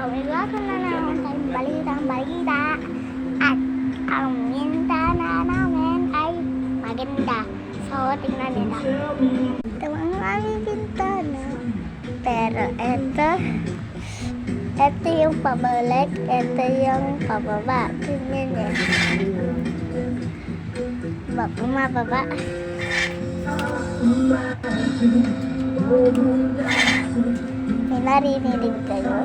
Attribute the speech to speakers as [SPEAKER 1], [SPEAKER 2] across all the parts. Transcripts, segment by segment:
[SPEAKER 1] may bago na naman tayong balita. At ang minta na namin ay maganda. So, tingnan nila. Ito ang aming bintana. Pero ito yung pabalik, ito yung pababa. Tingnan niya. Bumababa. May naririnig kayo.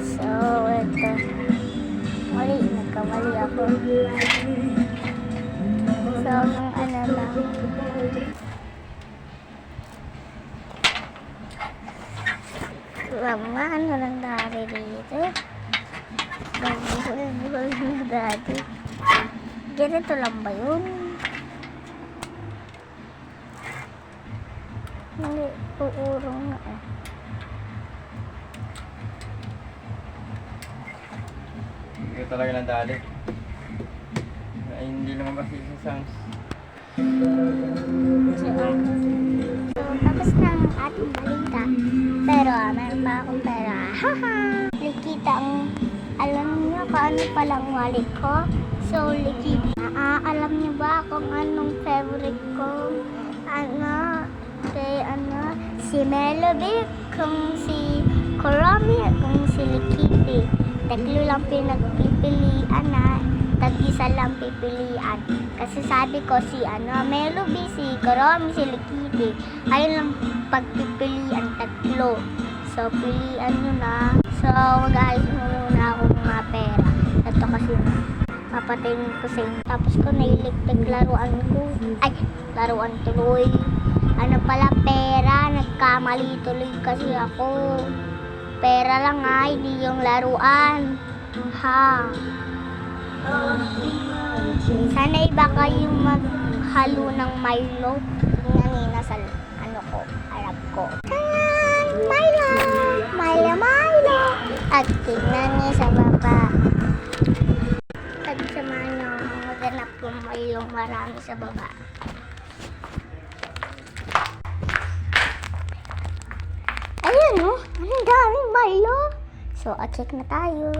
[SPEAKER 1] So, ito. Nagkamali ako. So, ang ano lang. Mga ano lang dari dito. Buhol na dati. Ganito lang ba yun? Hindi, uurong na eh.
[SPEAKER 2] Ito talaga ng dali. Ay, hindi naman kasi sa sounds.
[SPEAKER 1] So, tapos na ang ating balita. Pero, meron pa akong pera. Haha! Likita ang, alam niyo kung ano palang wallet ko? So, likita. Alam niyo ba kung anong favorite ko? Si Melody, kung si Kurami, kung si Likiti. Tatlo lang pinagpipilian na, tag-isa lang pipilian. Kasi sabi ko si Melody, si Kurami, si Likiti. Ayun lang pagpipilian, tatlo. So, pilian nyo na. So, mag-ayos muna akong mga pera. Ito kasi papatayin ko sa inyo. Tapos ko nailigtag laruan ko. Ay, laruan tuloy. Ano pala, pera. Nagkamali tuloy kasi ako. Pera lang hindi yung laruan. Ha. Sana iba kayong maghalo ng Milo. Tingnan sa harap ko. Tayan! Milo! Milo! At tingnan niya sa baba. At samahan niyo maghanap ng Milo marami sa baba. Ayan, oh. Anong daming Milo. So, check na tayo.